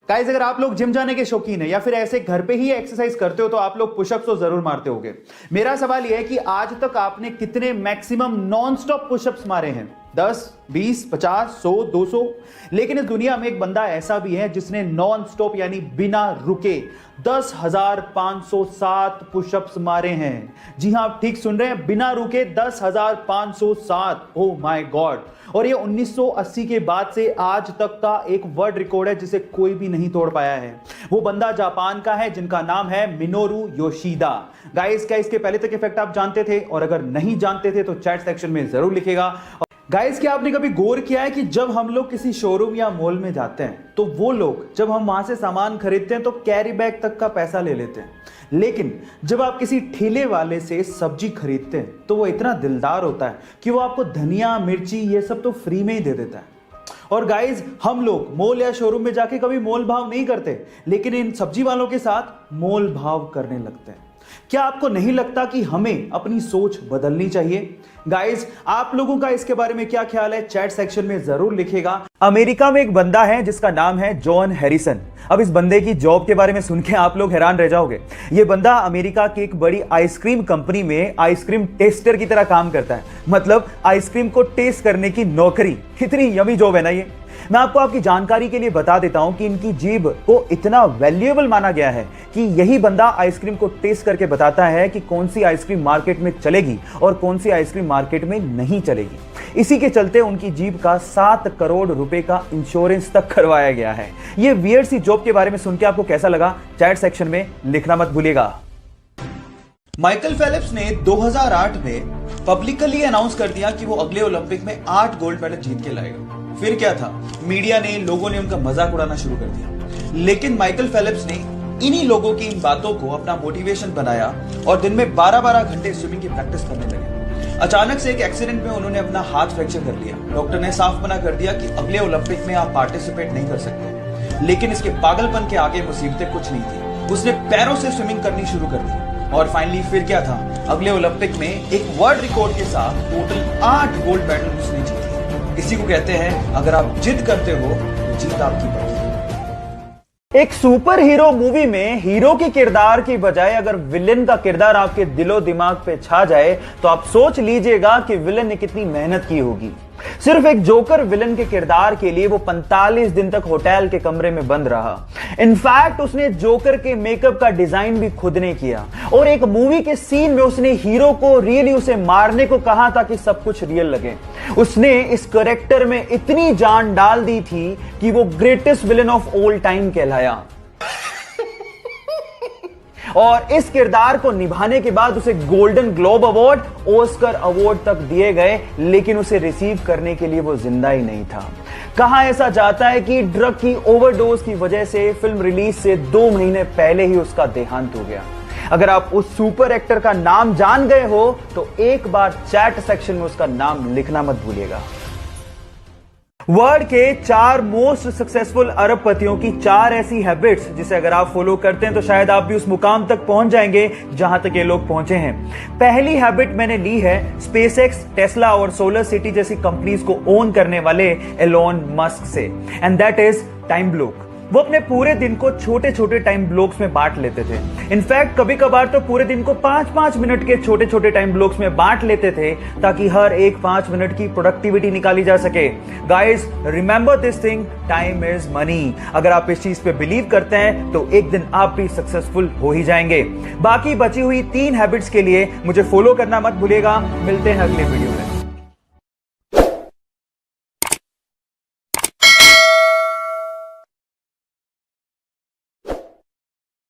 Guys, अगर आप लोग जिम जाने के शौकीन है या फिर ऐसे घर पे ही एक्सरसाइज करते हो तो आप लोग पुशअप्स तो जरूर मारते होगे। मेरा सवाल यह है कि आज तक आपने कितने मैक्सिमम नॉन स्टॉप पुशअप्स मारे हैं? 10, 20, 50, 100, 200? लेकिन इस दुनिया में एक बंदा ऐसा भी है जिसने नॉन स्टॉप यानी बिना रुके 10,507 पुशअप्स मारे हैं। जी हां, आप ठीक सुन रहे हैं, बिना रुके 10,507। Oh my God. और ये 1980 के बाद से आज तक का एक वर्ल्ड रिकॉर्ड है जिसे कोई भी नहीं तोड़ पाया है। वो बंदा जापान का है जिनका नाम है मिनोरू योशिदा। गाइस, क्या इसके पहले तक इफेक्ट आप जानते थे? और अगर नहीं जानते थे तो चैट सेक्शन में जरूर लिखेगा। गाइस, क्या आपने कभी गौर किया है कि जब हम लोग किसी शोरूम या मॉल में जाते हैं तो वो लोग जब हम वहां से सामान खरीदते हैं तो कैरी बैग तक का पैसा ले लेते हैं, लेकिन जब आप किसी ठेले वाले से सब्जी खरीदते हैं तो वो इतना दिलदार होता है कि वो आपको धनिया, मिर्ची ये सब तो फ्री में ही दे देता है। और गाइस, हम लोग मॉल या शोरूम में जाके कभी मोल भाव नहीं करते, लेकिन इन सब्जी वालों के साथ मोल भाव करने लगते हैं। क्या आपको नहीं लगता कि हमें अपनी सोच बदलनी चाहिए? गाइस, आप लोगों का इसके बारे में क्या ख्याल है? चैट सेक्शन में जरूर लिखेगा। अमेरिका में एक बंदा है जिसका नाम है जॉन हैरिसन। अब इस बंदे की जॉब के बारे में सुन के आप लोग हैरान रह जाओगे। ये बंदा अमेरिका की एक बड़ी आइसक्रीम कंपनी में आइसक्रीम टेस्टर की तरह काम करता है। मतलब आइसक्रीम को टेस्ट करने की नौकरी। कितनी यमी जॉब है ना ये। मैं आपको आपकी जानकारी के लिए बता देता हूं कि इनकी जीभ को इतना वैल्यूएबल माना गया है कि यही बंदा आइसक्रीम को टेस्ट करके बताता है कि कौन सी आइसक्रीम मार्केट में चलेगी और कौन सी आइसक्रीम मार्केट में नहीं चलेगी। इसी के चलते उनकी जीभ का 7 करोड़ रुपए का इंश्योरेंस तक करवाया गया है। ये वियर्ड सी जॉब के बारे में सुन के आपको कैसा लगा? चैट सेक्शन में लिखना मत भूलिएगा। माइकल फेलिप्स ने 2008 में पब्लिकली अनाउंस कर दिया कि वो अगले ओलंपिक में 8 गोल्ड मेडल जीत के लाएगा। फिर क्या था, मीडिया ने, लोगों ने उनका मजाक उड़ाना शुरू कर दिया। लेकिन माइकल फेलिप्स ने इन्हीं लोगों की इन बातों को अपना मोटिवेशन बनाया और दिन में 12-12 घंटे स्विमिंग की प्रैक्टिस करने लगे। अचानक से एक एक्सीडेंट में उन्होंने अपना हाथ फ्रैक्चर कर लिया। डॉक्टर ने साफ मना कर दिया कि अगले ओलंपिक में आप पार्टिसिपेट नहीं कर सकते। लेकिन इसके पागलपन के आगे मुसीबतें कुछ नहीं थी। उसने पैरों से स्विमिंग करनी शुरू कर दी और फाइनली फिर क्या था, अगले ओलंपिक में एक वर्ल्ड रिकॉर्ड के साथ टोटल 8 गोल्ड मेडल उसने जीते। इसी को कहते हैं, अगर आप जिद करते हो तो जीत आपकी पड़ेगी। एक सुपर हीरो मूवी में हीरो के किरदार की बजाय अगर विलेन का किरदार आपके दिलो दिमाग पे छा जाए तो आप सोच लीजिएगा कि विलेन ने कितनी मेहनत की होगी। सिर्फ एक जोकर विलेन के किरदार के लिए वो 45 दिन तक होटल के कमरे में बंद रहा। इनफैक्ट उसने जोकर के मेकअप का डिजाइन भी खुद ने किया और एक मूवी के सीन में उसने हीरो को रियली उसे मारने को कहा ताकि सब कुछ रियल लगे। उसने इस कैरेक्टर में इतनी जान डाल दी थी कि वो greatest villain of all time कहलाया। और इस किरदार को निभाने के बाद उसे golden globe award, Oscar award तक दिए गए, लेकिन उसे रिसीव करने के लिए वो जिंदा ही नहीं था। कहा ऐसा जाता है कि ड्रग की ओवरडोज की वजह से फिल्म रिलीज से 2 महीने पहले ही उसका देहांत हो गया। अगर आप उस सुपर एक्टर का नाम जान गए हो तो एक बार चैट सेक्शन में उसका नाम लिखना मत भूलिएगा। वर्ल्ड के 4 मोस्ट सक्सेसफुल अरबपतियों की 4 ऐसी हैबिट्स जिसे अगर आप फॉलो करते हैं तो शायद आप भी उस मुकाम तक पहुंच जाएंगे जहां तक ये लोग पहुंचे हैं। पहली हैबिट मैंने ली है स्पेसएक्स, टेस्ला और सोलर सिटी जैसी कंपनीज को ओन करने वाले एलोन मस्क से, and that is time block. वो अपने पूरे दिन को छोटे छोटे टाइम ब्लॉक्स में बांट लेते थे। इनफैक्ट कभी कभार तो पूरे दिन को 5-5 मिनट के छोटे छोटे टाइम ब्लॉक्स में बांट लेते थे ताकि हर एक 5 मिनट की प्रोडक्टिविटी निकाली जा सके। Guys, remember this thing, time is money. अगर आप इस चीज पे बिलीव करते हैं तो एक दिन आप भी सक्सेसफुल हो ही जाएंगे। बाकी बची हुई 3 हैबिट्स के लिए मुझे फॉलो करना मत भूलिएगा। मिलते हैं अगले वीडियो में।